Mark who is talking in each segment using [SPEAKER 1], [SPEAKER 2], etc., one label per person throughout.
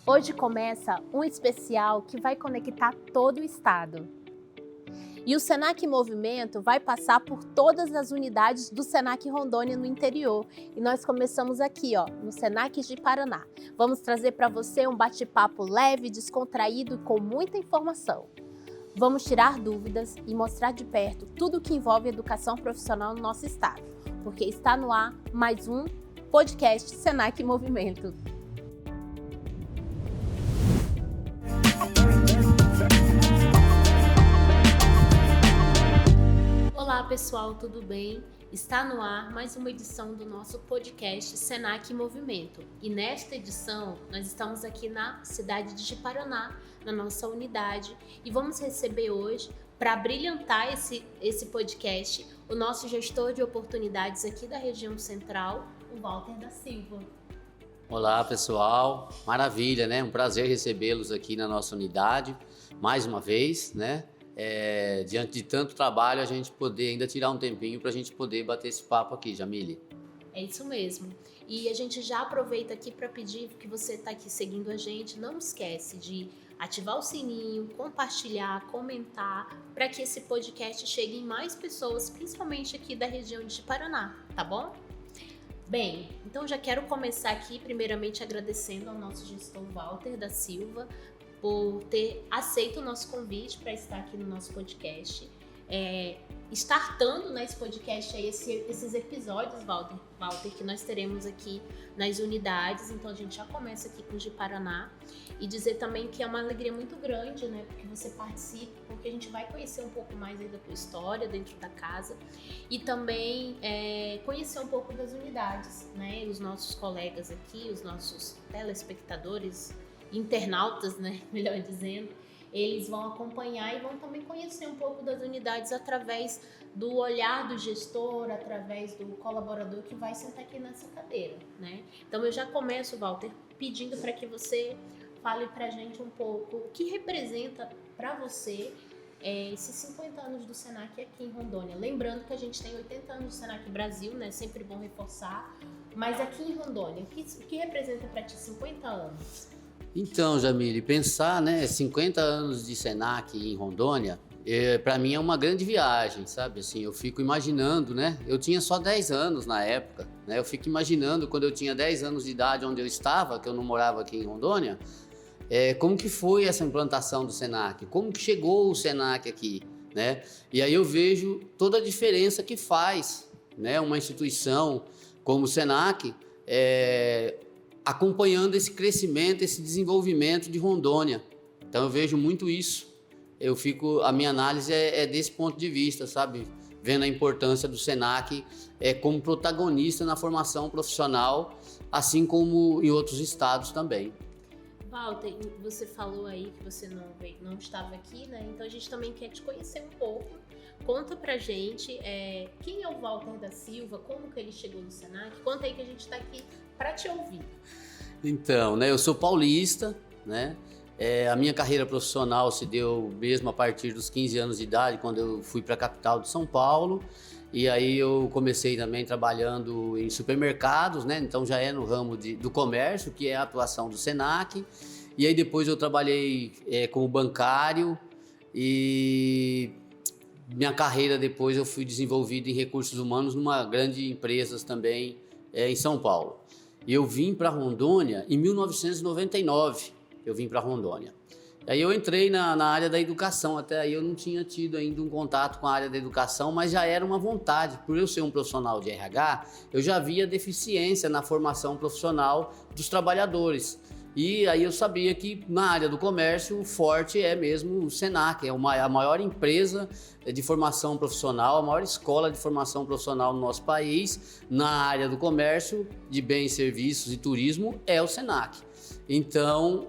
[SPEAKER 1] Hoje começa um especial que vai conectar todo o estado. E o Senac Movimento vai passar por todas as unidades do Senac Rondônia no interior. E nós começamos aqui, no Senac de Paraná. Vamos trazer para você um bate-papo leve, descontraído e com muita informação. Vamos tirar dúvidas e mostrar de perto tudo o que envolve educação profissional no nosso estado. Porque está no ar mais um podcast Senac Movimento. Olá pessoal, tudo bem? Está no ar mais uma edição do nosso podcast Senac Movimento. E nesta edição nós estamos aqui na cidade de Paraná, na nossa unidade, e vamos receber hoje, para brilhantar esse podcast, o nosso gestor de oportunidades aqui da região central, o Walter da Silva.
[SPEAKER 2] Olá pessoal, maravilha, né? Um prazer recebê-los aqui na nossa unidade, mais uma vez, né? Diante de tanto trabalho, a gente poder ainda tirar um tempinho para a gente poder bater esse papo aqui, Jamile.
[SPEAKER 1] É isso mesmo. E a gente já aproveita aqui para pedir que você está aqui seguindo a gente, não esquece de ativar o sininho, compartilhar, comentar, para que esse podcast chegue em mais pessoas, principalmente aqui da região de Paraná, tá bom? Bem, então já quero começar aqui primeiramente agradecendo ao nosso gestor Walter da Silva por ter aceito o nosso convite para estar aqui no nosso podcast. Startando nesse podcast aí esses episódios, Walter, que nós teremos aqui nas unidades. Então a gente já começa aqui com o de Paraná e dizer também que é uma alegria muito grande, né, porque você participa, porque a gente vai conhecer um pouco mais aí da tua história dentro da casa e também conhecer um pouco das unidades, né, os nossos colegas aqui, os nossos telespectadores, internautas, né, melhor dizendo, eles vão acompanhar e vão também conhecer um pouco das unidades através do olhar do gestor, através do colaborador que vai sentar aqui nessa cadeira, né? Então eu já começo, Walter, pedindo para que você fale para a gente um pouco o que representa para você esses 50 anos do Senac aqui em Rondônia. Lembrando que a gente tem 80 anos do Senac Brasil, né? Sempre bom reforçar. Mas aqui em Rondônia, o que representa para ti 50 anos?
[SPEAKER 2] Então, Jamile, pensar, né, 50 anos de Senac em Rondônia, para mim é uma grande viagem, sabe? Assim, eu fico imaginando, né? Eu tinha só 10 anos na época, né? Eu fico imaginando quando eu tinha 10 anos de idade, onde eu estava, que eu não morava aqui em Rondônia, como que foi essa implantação do Senac? Como que chegou o Senac aqui, né? E aí eu vejo toda a diferença que faz, né? Uma instituição como o Senac, acompanhando esse crescimento, esse desenvolvimento de Rondônia. Então eu vejo muito isso. A minha análise é desse ponto de vista, sabe? Vendo a importância do Senac como protagonista na formação profissional, assim como em outros estados também.
[SPEAKER 1] Walter, você falou aí que você não estava aqui, né? Então a gente também quer te conhecer um pouco. Conta pra gente quem é o Walter da Silva, como que ele chegou no Senac. Conta aí que a gente está aqui para te ouvir.
[SPEAKER 2] Então, né, eu sou paulista, né? A minha carreira profissional se deu mesmo a partir dos 15 anos de idade, quando eu fui para a capital de São Paulo. E aí eu comecei também trabalhando em supermercados, né? Então já no ramo do comércio, que é a atuação do Senac. E aí depois eu trabalhei como bancário e minha carreira depois eu fui desenvolvido em recursos humanos numa grande empresa também em São Paulo. E eu vim para Rondônia em 1999, eu vim para Rondônia. Aí eu entrei na área da educação, até aí eu não tinha tido ainda um contato com a área da educação, mas já era uma vontade. Por eu ser um profissional de RH, eu já via deficiência na formação profissional dos trabalhadores. E aí eu sabia que na área do comércio o forte é mesmo o Senac, é a maior empresa de formação profissional, a maior escola de formação profissional no nosso país, na área do comércio, de bens, serviços e turismo, é o Senac. Então,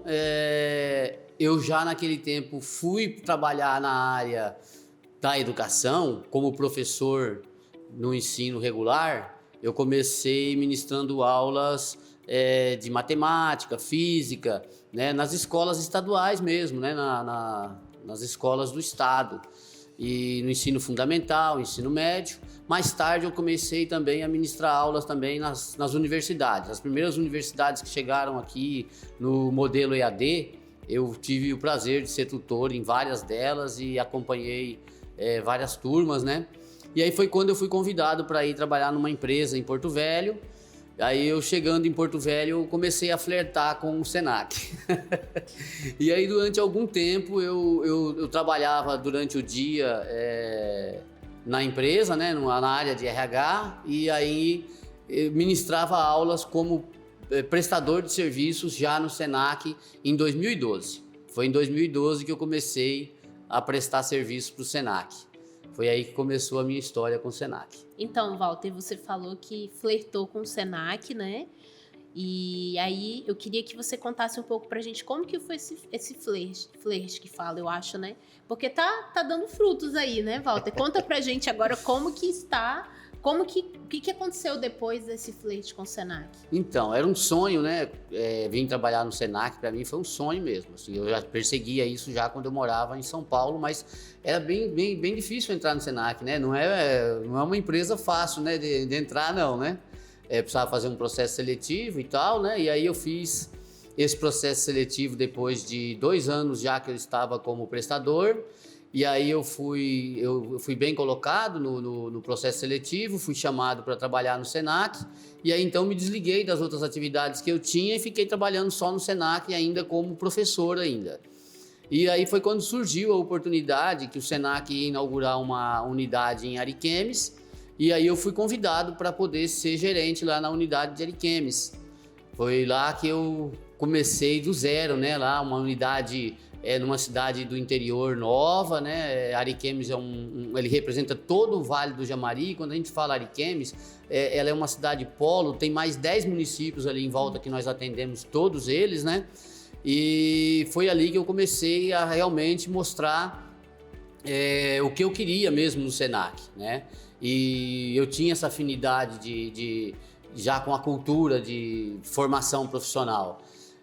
[SPEAKER 2] eu já naquele tempo fui trabalhar na área da educação, como professor no ensino regular. Eu comecei ministrando aulas de matemática, física, né, nas escolas estaduais mesmo, né, nas escolas do estado. e no ensino fundamental, ensino médio. Mais tarde eu comecei também a ministrar aulas também nas universidades. As primeiras universidades que chegaram aqui no modelo EAD, eu tive o prazer de ser tutor em várias delas e acompanhei várias turmas, né? E aí foi quando eu fui convidado para ir trabalhar numa empresa em Porto Velho. Aí eu chegando em Porto Velho, eu comecei a flertar com o Senac. E aí durante algum tempo eu trabalhava durante o dia na empresa, né, na área de RH, e aí eu ministrava aulas como prestador de serviços já no Senac em 2012. Foi em 2012 que eu comecei a prestar serviço para o Senac. Foi aí que começou a minha história com o Senac.
[SPEAKER 1] Então, Walter, você falou que flertou com o Senac, né? E aí eu queria que você contasse um pouco pra gente como que foi esse flerte que fala, eu acho, né? Porque tá dando frutos aí, né, Walter? Conta pra gente agora como que está, o que aconteceu depois desse flerte com o Senac?
[SPEAKER 2] Então, era um sonho, né? Vim trabalhar no Senac, para mim foi um sonho mesmo. Assim, eu já perseguia isso já quando eu morava em São Paulo, mas era bem difícil entrar no Senac, né? Não é uma empresa fácil, né, de entrar, não, né? Precisava fazer um processo seletivo e tal, né? E aí eu fiz esse processo seletivo depois de 2 anos já que eu estava como prestador. E aí eu fui bem colocado no processo seletivo, fui chamado para trabalhar no Senac, e aí então me desliguei das outras atividades que eu tinha e fiquei trabalhando só no Senac ainda como professor ainda. E aí foi quando surgiu a oportunidade que o Senac ia inaugurar uma unidade em Ariquemes, e aí eu fui convidado para poder ser gerente lá na unidade de Ariquemes. Foi lá que eu comecei do zero, né? Lá uma unidade numa cidade do interior nova, né? Ariquemes ele representa todo o Vale do Jamari. Quando a gente fala Ariquemes, ela é uma cidade polo, tem mais 10 municípios ali em volta que nós atendemos todos eles, né? E foi ali que eu comecei a realmente mostrar o que eu queria mesmo no Senac, né? E eu tinha essa afinidade já com a cultura de formação profissional.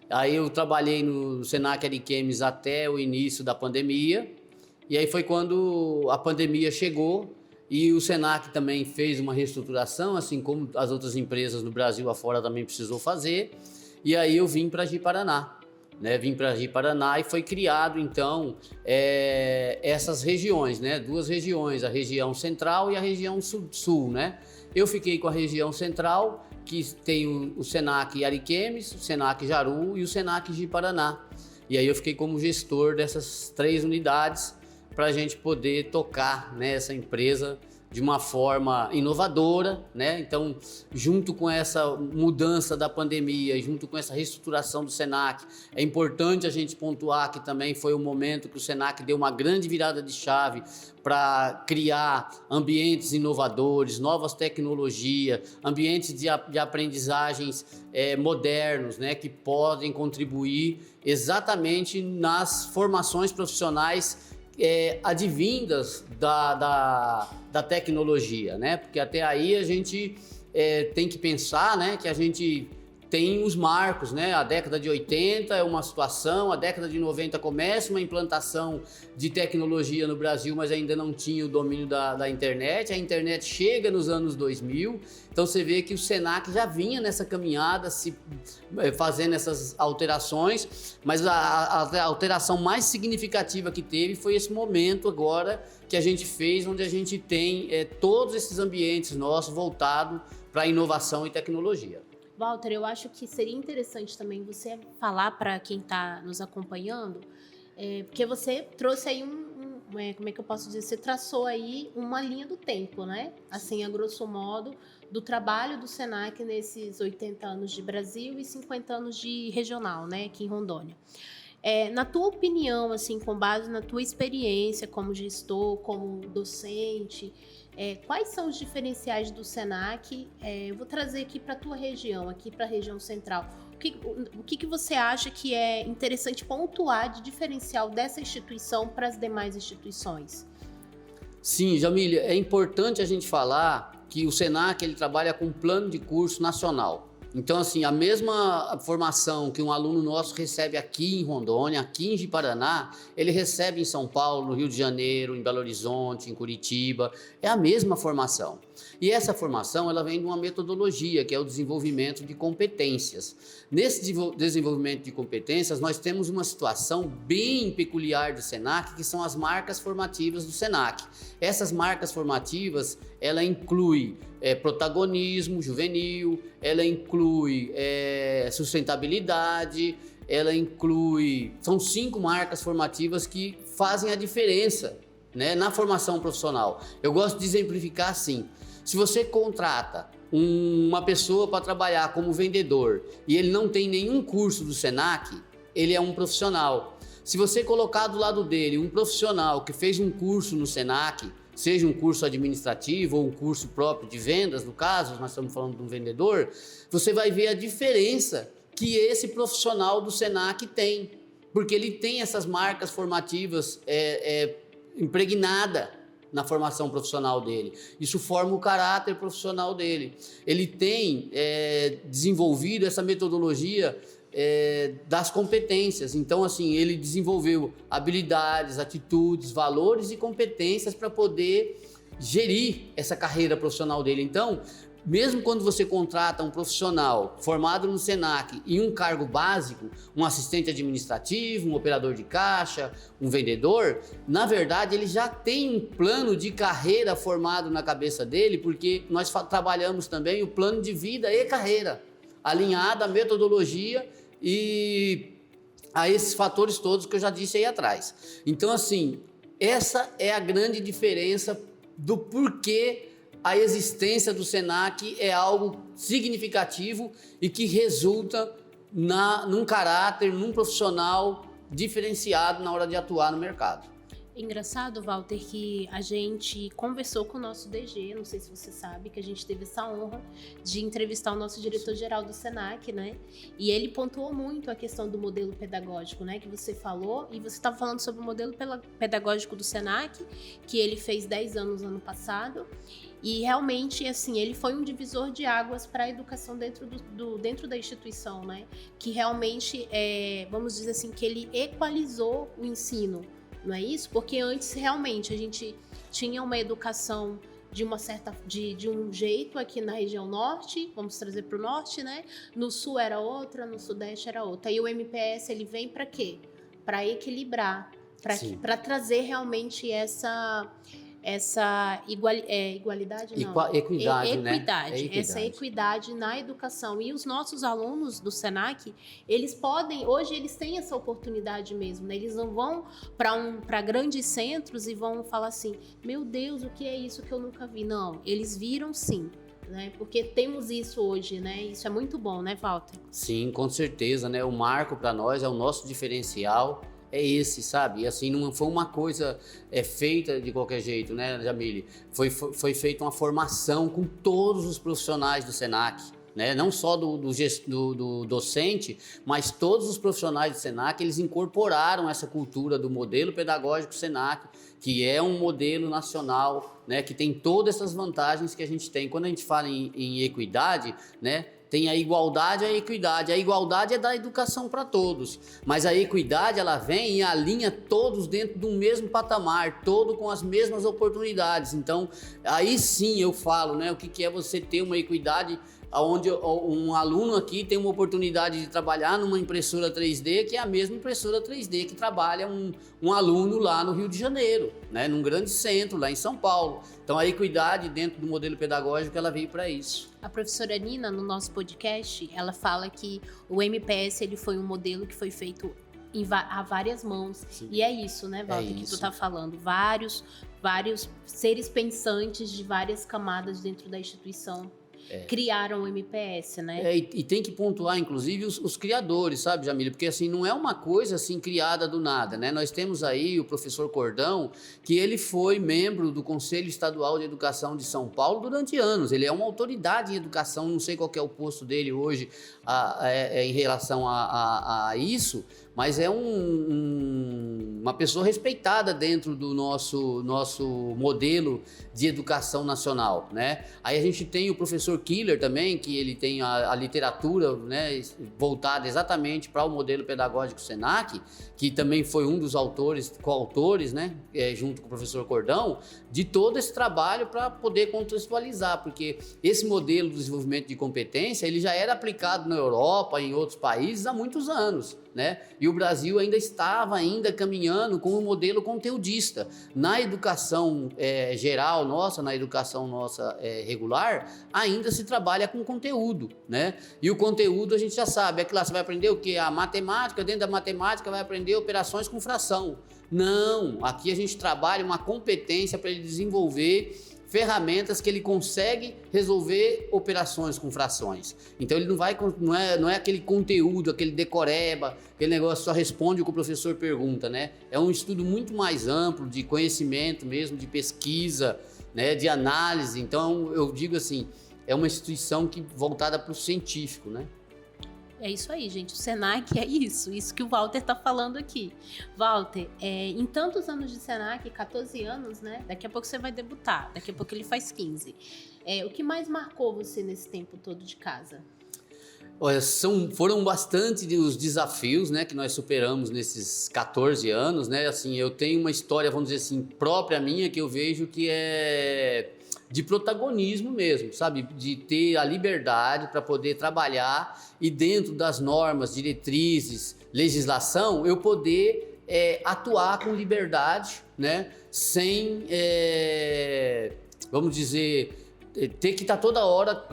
[SPEAKER 2] Aí eu trabalhei no Senac Ariquemes até o início da pandemia, e aí foi quando a pandemia chegou e o Senac também fez uma reestruturação, assim como as outras empresas no Brasil afora também precisou fazer, e aí eu vim para Ji-Paraná, né? Vim para Ji-Paraná e foi criado então essas regiões, né? 2 regiões, a região central e a região sul, né? Eu fiquei com a região central, que tem o Senac Ariquemes, o Senac Jaru e o Senac Ji-Paraná. E aí eu fiquei como gestor dessas 3 unidades para a gente poder tocar, né, essa empresa de uma forma inovadora, né? Então, junto com essa mudança da pandemia, junto com essa reestruturação do Senac, é importante a gente pontuar que também foi o momento que o Senac deu uma grande virada de chave para criar ambientes inovadores, novas tecnologias, ambientes de aprendizagens modernos, né? Que podem contribuir exatamente nas formações profissionais advindas da tecnologia, né? Porque até aí a gente tem que pensar, né, que a gente tem os marcos, né? A década de 80 é uma situação, a década de 90 começa uma implantação de tecnologia no Brasil, mas ainda não tinha o domínio da internet. A internet chega nos anos 2000, então você vê que o Senac já vinha nessa caminhada, fazendo essas alterações, mas a alteração mais significativa que teve foi esse momento agora que a gente fez, onde a gente tem todos esses ambientes nossos voltados para inovação e tecnologia.
[SPEAKER 1] Walter, eu acho que seria interessante também você falar para quem está nos acompanhando, porque você trouxe aí como é que eu posso dizer? Você traçou aí uma linha do tempo, né? Assim, a grosso modo, do trabalho do Senac nesses 80 anos de Brasil e 50 anos de regional, né? Aqui em Rondônia. Na tua opinião, assim, com base na tua experiência como gestor, como docente, quais são os diferenciais do Senac? Eu vou trazer aqui para a tua região, aqui para a região central. O que você acha que é interessante pontuar de diferencial dessa instituição para as demais instituições?
[SPEAKER 2] Sim, Jamília, é importante a gente falar que o Senac ele trabalha com um plano de curso nacional, Então, assim, a mesma formação que um aluno nosso recebe aqui em Rondônia, aqui em Ji-Paraná, ele recebe em São Paulo, no Rio de Janeiro, em Belo Horizonte, em Curitiba. É a mesma formação. E essa formação, ela vem de uma metodologia, que é o desenvolvimento de competências. Nesse desenvolvimento de competências, nós temos uma situação bem peculiar do SENAC, que são as marcas formativas do SENAC. Essas marcas formativas, ela inclui protagonismo juvenil, ela inclui sustentabilidade, ela inclui... São 5 marcas formativas que fazem a diferença, né, na formação profissional. Eu gosto de exemplificar assim: se você contrata uma pessoa para trabalhar como vendedor e ele não tem nenhum curso do SENAC, ele é um profissional. Se você colocar do lado dele um profissional que fez um curso no SENAC, seja um curso administrativo ou um curso próprio de vendas, no caso, nós estamos falando de um vendedor, você vai ver a diferença que esse profissional do SENAC tem, porque ele tem essas marcas formativas impregnada na formação profissional dele. Isso forma o caráter profissional dele. Ele tem desenvolvido essa metodologia das competências. Então, assim, ele desenvolveu habilidades, atitudes, valores e competências para poder gerir essa carreira profissional dele. Então, mesmo quando você contrata um profissional formado no SENAC em um cargo básico, um assistente administrativo, um operador de caixa, um vendedor, na verdade ele já tem um plano de carreira formado na cabeça dele, porque nós trabalhamos também o plano de vida e carreira, alinhado à metodologia e a esses fatores todos que eu já disse aí atrás. Então, assim, essa é a grande diferença do porquê a existência do SENAC é algo significativo e que resulta num caráter, num profissional diferenciado na hora de atuar no mercado.
[SPEAKER 1] Engraçado, Walter, que a gente conversou com o nosso DG, não sei se você sabe, que a gente teve essa honra de entrevistar o nosso diretor-geral do SENAC, né? E ele pontuou muito a questão do modelo pedagógico, né? Que você falou, e você estava falando sobre o modelo pedagógico do SENAC, que ele fez 10 anos ano passado, e realmente, assim, ele foi um divisor de águas para a educação dentro da instituição, né? Que realmente, vamos dizer assim, que ele equalizou o ensino. Não é isso? Porque antes, realmente, a gente tinha uma educação de um jeito aqui na região norte, vamos trazer para o norte, né? No sul era outra, no sudeste era outra. E o MPS, ele vem para quê? Para equilibrar, para trazer realmente essa igualdade, não.
[SPEAKER 2] Equidade, né?
[SPEAKER 1] Equidade, essa equidade na educação. E os nossos alunos do SENAC, hoje eles têm essa oportunidade mesmo, né? Eles não vão para grandes centros e vão falar assim, meu Deus, o que é isso que eu nunca vi? Não, eles viram sim. Né? Porque temos isso hoje, né? Isso é muito bom, né, Walter?
[SPEAKER 2] Sim, com certeza, né? O marco para nós é o nosso diferencial. É esse, sabe? E assim, não foi uma coisa feita de qualquer jeito, né, Jamile? Foi feita uma formação com todos os profissionais do SENAC, né? Não só do docente, mas todos os profissionais do SENAC, eles incorporaram essa cultura do modelo pedagógico SENAC, que é um modelo nacional, né? Que tem todas essas vantagens que a gente tem. Quando a gente fala em equidade, né? Tem a igualdade e a equidade. A igualdade é da educação para todos, mas a equidade ela vem e alinha todos dentro do mesmo patamar, todo com as mesmas oportunidades. Então, aí sim eu falo, né, o que é você ter uma equidade onde um aluno aqui tem uma oportunidade de trabalhar numa impressora 3D, que é a mesma impressora 3D que trabalha um aluno lá no Rio de Janeiro, né, num grande centro, lá em São Paulo. Então, a equidade dentro do modelo pedagógico, ela veio para isso.
[SPEAKER 1] A professora Nina, no nosso podcast, ela fala que o MPS ele foi um modelo que foi feito a várias mãos. Sim. E é isso, né, Walter, que tu tá falando. Vários seres pensantes de várias camadas dentro da instituição criaram o MPS, né?
[SPEAKER 2] E tem que pontuar, inclusive, os criadores, sabe, Jamile? Porque, assim, não é uma coisa, assim, criada do nada, né? Nós temos aí o professor Cordão, que ele foi membro do Conselho Estadual de Educação de São Paulo durante anos. Ele é uma autoridade em educação, não sei qual que é o posto dele hoje em relação a isso, mas é uma pessoa respeitada dentro do nosso modelo de educação nacional, né? Aí a gente tem o professor professor Killer também, que ele tem a literatura, né, voltada exatamente para o modelo pedagógico Senac, que também foi um dos autores, coautores, né, junto com o professor Cordão, de todo esse trabalho para poder contextualizar, porque esse modelo de desenvolvimento de competência, ele já era aplicado na Europa e em outros países há muitos anos, né? E o Brasil ainda estava caminhando com um modelo conteudista. Na educação geral nossa, na educação nossa regular, ainda se trabalha com conteúdo, né? E o conteúdo a gente já sabe, é que lá você vai aprender o quê? A matemática, dentro da matemática vai aprender operações com fração. Não, aqui a gente trabalha uma competência para ele desenvolver ferramentas que ele consegue resolver operações com frações. Então ele não é aquele conteúdo, aquele decoreba, aquele negócio só responde o que o professor pergunta, né? É um estudo muito mais amplo de conhecimento mesmo, de pesquisa, né, de análise. Então eu digo assim, é uma instituição voltada para o científico, né?
[SPEAKER 1] É isso aí, gente. O Senac é isso que o Walter está falando aqui. Walter, em tantos anos de Senac, 14 anos, né? Daqui a pouco você vai debutar, daqui a pouco ele faz 15. O que mais marcou você nesse tempo todo de casa?
[SPEAKER 2] Olha, foram bastante os desafios, né, que nós superamos nesses 14 anos, né? Assim, eu tenho uma história, vamos dizer assim, própria minha, que eu vejo que é de protagonismo mesmo, sabe? De ter a liberdade para poder trabalhar e dentro das normas, diretrizes, legislação, eu poder atuar com liberdade, né? Sem, vamos dizer, ter que estar toda hora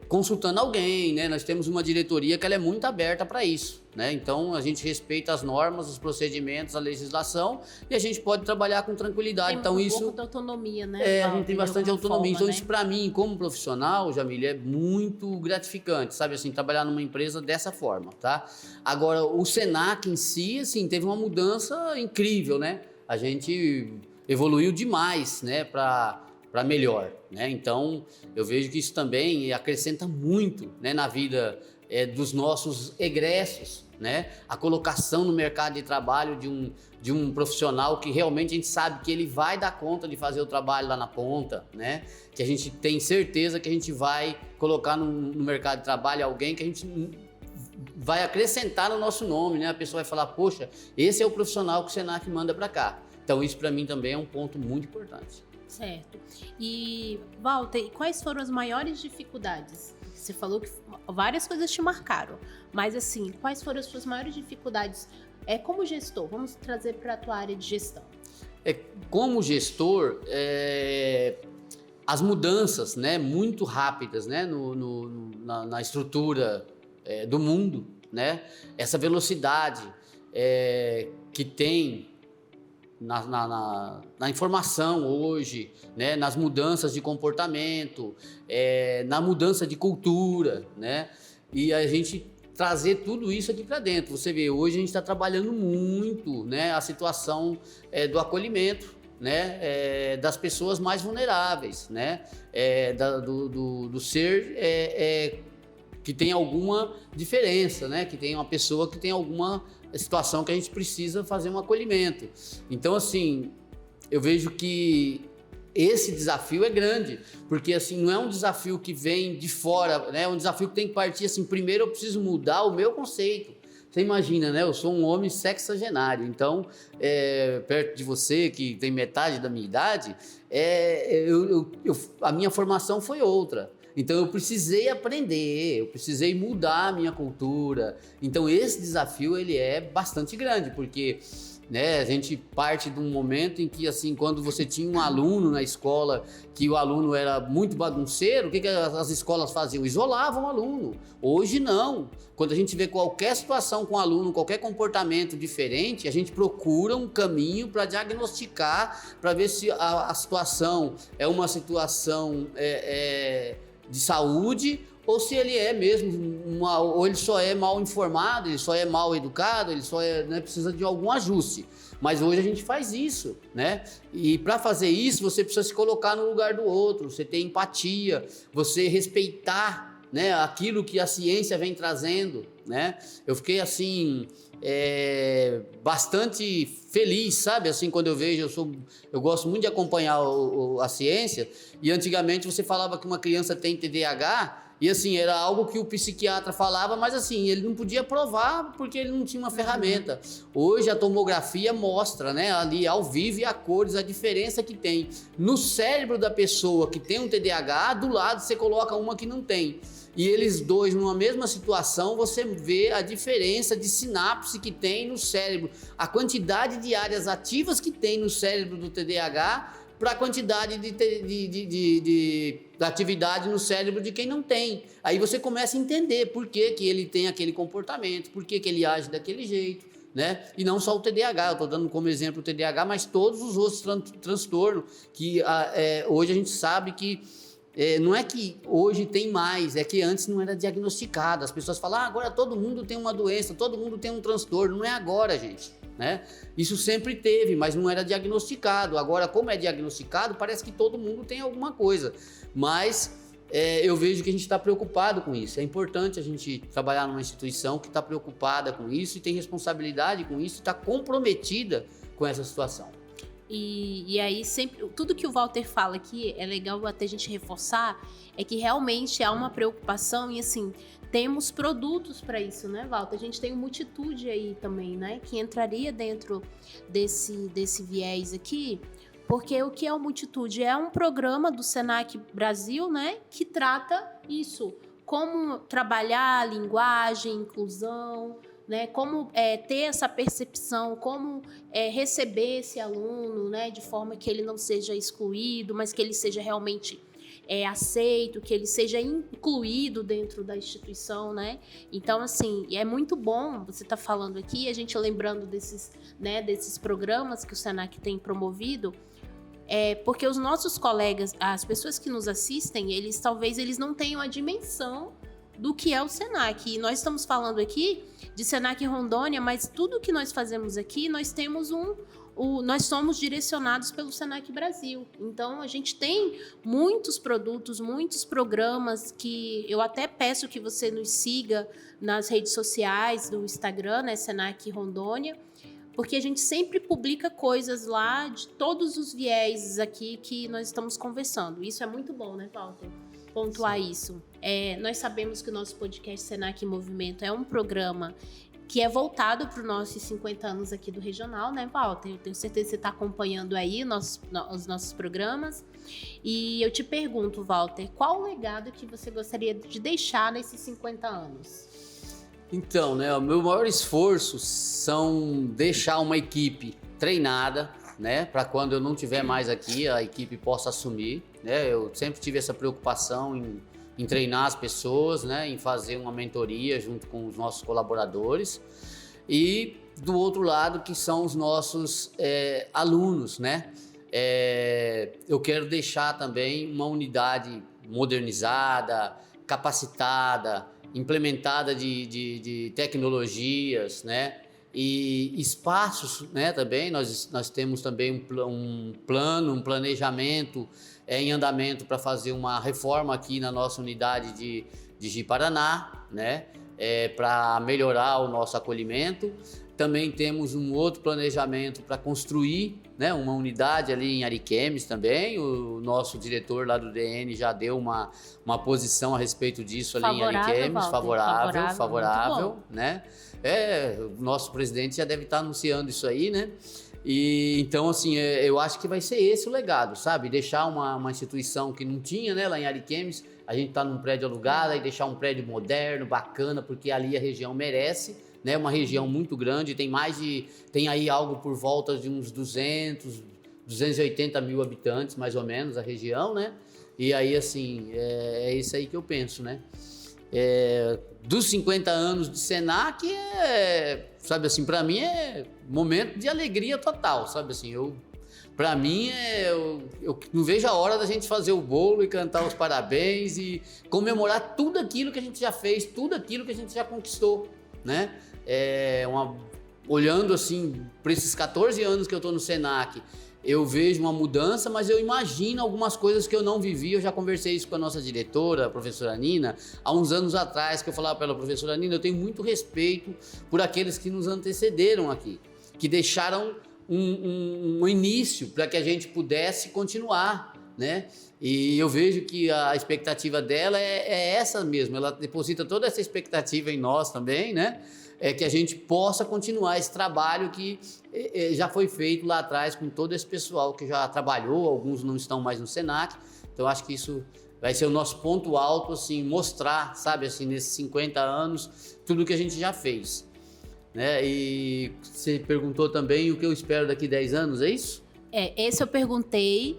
[SPEAKER 2] consultando alguém, né? Nós temos uma diretoria que ela é muito aberta para isso, né? Então a gente respeita as normas, os procedimentos, a legislação e a gente pode trabalhar com tranquilidade.
[SPEAKER 1] Tem
[SPEAKER 2] então isso
[SPEAKER 1] pouco de autonomia, né?
[SPEAKER 2] A gente tem bastante autonomia. Então
[SPEAKER 1] né?
[SPEAKER 2] isso para mim, como profissional, Jamília, é muito gratificante, sabe assim, trabalhar numa empresa dessa forma, tá? Agora o Senac em si, assim, teve uma mudança incrível, né? A gente evoluiu demais, né? Para melhor, né? Então eu vejo que isso também acrescenta muito, né, na vida dos nossos egressos, né? A colocação no mercado de trabalho de um profissional que realmente a gente sabe que ele vai dar conta de fazer o trabalho lá na ponta, né? Que a gente tem certeza que a gente vai colocar no mercado de trabalho alguém que a gente vai acrescentar no nosso nome, né? A pessoa vai falar, poxa, esse é o profissional que o Senac manda para cá. Então isso para mim também é um ponto muito importante.
[SPEAKER 1] Certo. E, Walter, quais foram as maiores dificuldades? Você falou que várias coisas te marcaram, mas assim, quais foram as suas maiores dificuldades como gestor? Vamos trazer para a tua área de gestão.
[SPEAKER 2] Como gestor, as mudanças, né, muito rápidas, né, na estrutura do mundo, né, essa velocidade que tem na informação hoje, né, nas mudanças de comportamento, na mudança de cultura, né, e a gente trazer tudo isso aqui para dentro. Você vê, hoje a gente está trabalhando muito, né, a situação do acolhimento, né, das pessoas mais vulneráveis, né, do ser que tem alguma diferença, né, que tem uma pessoa que tem alguma situação que a gente precisa fazer um acolhimento. Então, assim, eu vejo que esse desafio é grande, porque, assim, não é um desafio que vem de fora, né? É um desafio que tem que partir, assim, primeiro eu preciso mudar o meu conceito. Você imagina, né? Eu sou um homem sexagenário, então, perto de você, que tem metade da minha idade, a minha formação foi outra. Então eu precisei aprender, eu precisei mudar a minha cultura. Então esse desafio ele é bastante grande, porque, né, a gente parte de um momento em que, assim, quando você tinha um aluno na escola, que o aluno era muito bagunceiro, o que as escolas faziam? Isolavam o aluno. Hoje não. Quando a gente vê qualquer situação com o aluno, qualquer comportamento diferente, a gente procura um caminho para diagnosticar, para ver se a situação é uma situação de saúde, ou se ele é mesmo, ou ele só é mal informado, ele só é mal educado, ele só né, precisa de algum ajuste. Mas hoje a gente faz isso, né? E para fazer isso, você precisa se colocar no lugar do outro, você ter empatia, você respeitar, né, aquilo que a ciência vem trazendo, né? Eu fiquei assim bastante feliz, sabe? Assim, quando eu vejo, eu gosto muito de acompanhar a ciência, e antigamente você falava que uma criança tem TDAH, e assim, era algo que o psiquiatra falava, mas assim, ele não podia provar porque ele não tinha uma ferramenta. Hoje a tomografia mostra, né, ali ao vivo e a cores, a diferença que tem no cérebro da pessoa que tem um TDAH, do lado você coloca uma que não tem. E eles dois, numa mesma situação, você vê a diferença de sinapse que tem no cérebro, a quantidade de áreas ativas que tem no cérebro do TDAH para a quantidade de atividade no cérebro de quem não tem. Aí você começa a entender por que ele tem aquele comportamento, por que ele age daquele jeito, né? E não só o TDAH, eu estou dando como exemplo o TDAH, mas todos os outros transtornos que hoje a gente sabe que não é que hoje tem mais, é que antes não era diagnosticado. As pessoas falam, agora todo mundo tem uma doença, todo mundo tem um transtorno. Não é agora, gente, né? Isso sempre teve, mas não era diagnosticado. Agora, como é diagnosticado, parece que todo mundo tem alguma coisa. Mas eu vejo que a gente está preocupado com isso. É importante a gente trabalhar numa instituição que está preocupada com isso e tem responsabilidade com isso e está comprometida com essa situação.
[SPEAKER 1] E aí sempre, tudo que o Walter fala aqui, é legal até a gente reforçar, é que realmente há uma preocupação e assim, temos produtos para isso, né, Walter? A gente tem uma multitude aí também, né, que entraria dentro desse viés aqui, porque o que é o Multitude? É um programa do Senac Brasil, né, que trata isso, como trabalhar a linguagem, inclusão, né, como ter essa percepção, como receber esse aluno, né, de forma que ele não seja excluído, mas que ele seja realmente aceito, que ele seja incluído dentro da instituição, né? Então, assim, é muito bom você estar falando aqui, a gente lembrando desses programas que o Senac tem promovido, porque os nossos colegas, as pessoas que nos assistem, talvez eles não tenham a dimensão do que é o Senac. E nós estamos falando aqui de Senac Rondônia, mas tudo que nós fazemos aqui, nós temos nós somos direcionados pelo Senac Brasil. Então, a gente tem muitos produtos, muitos programas que eu até peço que você nos siga nas redes sociais do Instagram, né, Senac Rondônia, porque a gente sempre publica coisas lá de todos os viéses aqui que nós estamos conversando. Isso é muito bom, né, Walter? Pontuar isso. Nós sabemos que o nosso podcast Senac em Movimento é um programa que é voltado para os nossos 50 anos aqui do Regional, né, Walter? Eu tenho certeza que você está acompanhando aí os nossos programas. E eu te pergunto, Walter, qual o legado que você gostaria de deixar nesses 50 anos?
[SPEAKER 2] Então, né, o meu maior esforço são deixar uma equipe treinada, né, para quando eu não estiver mais aqui, a equipe possa assumir, né? Eu sempre tive essa preocupação em treinar as pessoas, né, em fazer uma mentoria junto com os nossos colaboradores, e do outro lado que são os nossos alunos, né? Eu quero deixar também uma unidade modernizada, capacitada, implementada de tecnologias, né? E espaços, né, também, nós temos também um planejamento em andamento para fazer uma reforma aqui na nossa unidade de Ji-Paraná, né, para melhorar o nosso acolhimento. Também temos um outro planejamento para construir, né, uma unidade ali em Ariquemes também. O nosso diretor lá do DN já deu uma posição a respeito disso ali em Ariquemes, favorável, né? O nosso presidente já deve estar anunciando isso aí, né? E então, assim, eu acho que vai ser esse o legado, sabe? Deixar uma instituição que não tinha, né, lá em Ariquemes, a gente tá num prédio alugado, e deixar um prédio moderno, bacana, porque ali a região merece, né? Uma região muito grande, tem aí algo por volta de uns 280 mil habitantes, mais ou menos, a região, né? E aí, assim, é isso aí que eu penso, né? Dos 50 anos de Senac, sabe assim, para mim é momento de alegria total, sabe assim, para mim eu não vejo a hora da gente fazer o bolo e cantar os parabéns e comemorar tudo aquilo que a gente já fez, tudo aquilo que a gente já conquistou, né? Olhando assim para esses 14 anos que eu tô no Senac, eu vejo uma mudança, mas eu imagino algumas coisas que eu não vivi. Eu já conversei isso com a nossa diretora, a professora Nina, há uns anos atrás, que eu falava para ela, professora Nina, eu tenho muito respeito por aqueles que nos antecederam aqui, que deixaram um início para que a gente pudesse continuar, né? E eu vejo que a expectativa dela é essa mesmo, ela deposita toda essa expectativa em nós também, né? É que a gente possa continuar esse trabalho que já foi feito lá atrás com todo esse pessoal que já trabalhou, alguns não estão mais no Senac, então acho que isso vai ser o nosso ponto alto, assim, mostrar, sabe, assim, nesses 50 anos, tudo que a gente já fez, né? E você perguntou também o que eu espero daqui 10 anos, é isso?
[SPEAKER 1] Esse eu perguntei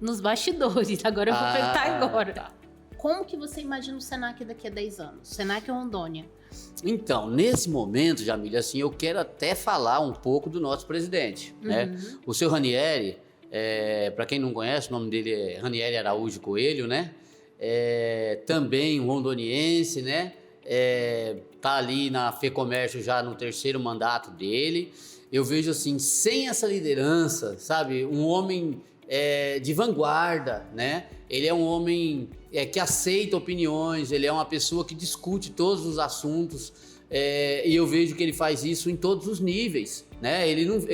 [SPEAKER 1] nos bastidores, agora eu vou perguntar agora.
[SPEAKER 2] Tá.
[SPEAKER 1] Como que você imagina o Senac daqui a 10 anos? Senac Rondônia.
[SPEAKER 2] Então, nesse momento, Jamília, assim, eu quero até falar um pouco do nosso presidente, né? O seu Ranieri, para quem não conhece, o nome dele é Ranieri Araújo Coelho, né? Também um rondoniense, né? Tá ali na FEComércio já no 3º mandato dele. Eu vejo assim, sem essa liderança, sabe? Um homem de vanguarda, né? Ele é um homem que aceita opiniões, ele é uma pessoa que discute todos os assuntos, e eu vejo que ele faz isso em todos os níveis, né?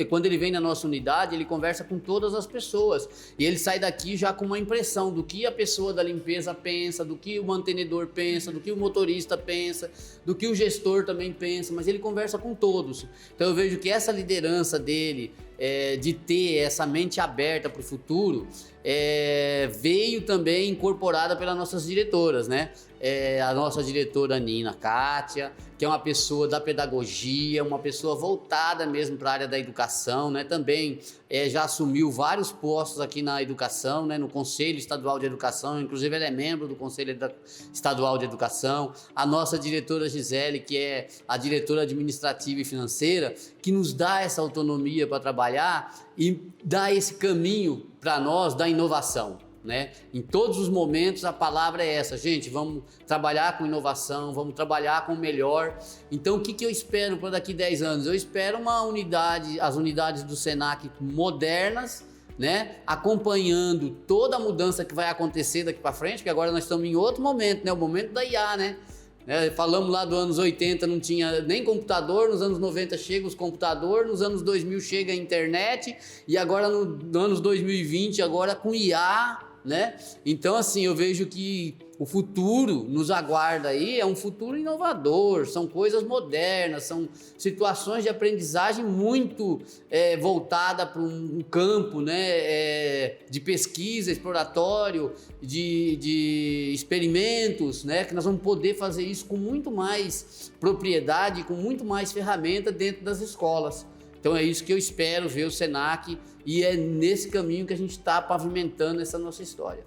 [SPEAKER 2] Quando ele vem na nossa unidade, ele conversa com todas as pessoas e ele sai daqui já com uma impressão do que a pessoa da limpeza pensa, do que o mantenedor pensa, do que o motorista pensa, do que o gestor também pensa, mas ele conversa com todos. Então eu vejo que essa liderança dele, de ter essa mente aberta para o futuro, veio também incorporada pelas nossas diretoras, né? A nossa diretora Nina Kátia, que é uma pessoa da pedagogia, uma pessoa voltada mesmo para a área da educação, né? Também já assumiu vários postos aqui na educação, né? No Conselho Estadual de Educação, inclusive ela é membro do Conselho Estadual de Educação. A nossa diretora Gisele, que é a diretora administrativa e financeira, que nos dá essa autonomia para trabalhar e dá esse caminho para nós da inovação, né? Em todos os momentos a palavra é essa, gente, vamos trabalhar com inovação, vamos trabalhar com o melhor. Então o que eu espero para daqui 10 anos? Eu espero uma unidade, as unidades do Senac modernas, né? Acompanhando toda a mudança que vai acontecer daqui para frente, porque agora nós estamos em outro momento, né? O momento da IA, né? Falamos lá dos anos 80, não tinha nem computador, nos anos 90 chega os computadores, nos anos 2000 chega a internet e agora nos anos 2020, agora com IA, né? Então assim, eu vejo que o futuro nos aguarda aí, é um futuro inovador, são coisas modernas, são situações de aprendizagem muito voltada para um campo, né? De pesquisa, exploratório, de experimentos, né? Que nós vamos poder fazer isso com muito mais propriedade, com muito mais ferramenta dentro das escolas. Então é isso que eu espero ver o Senac e é nesse caminho que a gente está pavimentando essa nossa história.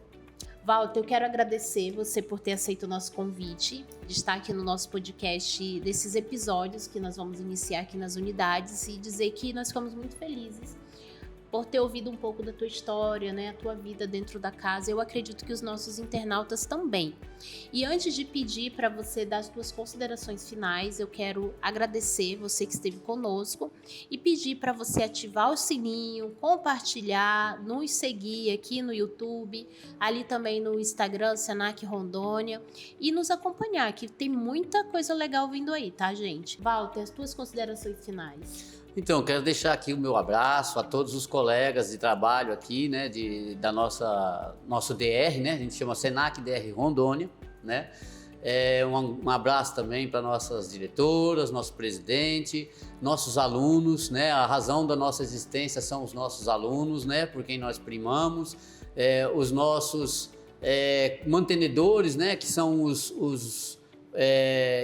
[SPEAKER 1] Walter, eu quero agradecer você por ter aceito o nosso convite de estar aqui no nosso podcast desses episódios que nós vamos iniciar aqui nas unidades e dizer que nós ficamos muito felizes por ter ouvido um pouco da tua história, né, a tua vida dentro da casa. Eu acredito que os nossos internautas também. E antes de pedir para você dar as tuas considerações finais, eu quero agradecer você que esteve conosco e pedir para você ativar o sininho, compartilhar, nos seguir aqui no YouTube, ali também no Instagram, Senac Rondônia, e nos acompanhar, que tem muita coisa legal vindo aí, tá, gente? Walter, as tuas considerações finais.
[SPEAKER 2] Então, eu quero deixar aqui o meu abraço a todos os colegas de trabalho aqui, né, nosso DR, né, a gente chama Senac DR Rondônia, né, um abraço também para nossas diretoras, nosso presidente, nossos alunos, né, a razão da nossa existência são os nossos alunos, né, por quem nós primamos, os nossos mantenedores, né, que são os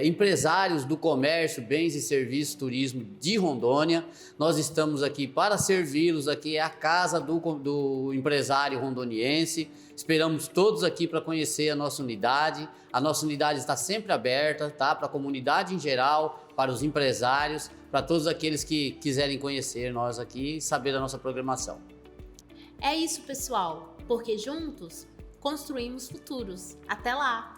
[SPEAKER 2] empresários do comércio, bens e serviços, turismo de Rondônia. Nós estamos aqui para servi-los, aqui é a casa do empresário rondoniense. Esperamos todos aqui para conhecer a nossa unidade. A nossa unidade está sempre aberta, tá? Para a comunidade em geral, para os empresários, para todos aqueles que quiserem conhecer nós aqui e saber da nossa programação.
[SPEAKER 1] É isso, pessoal, porque juntos construímos futuros. Até lá!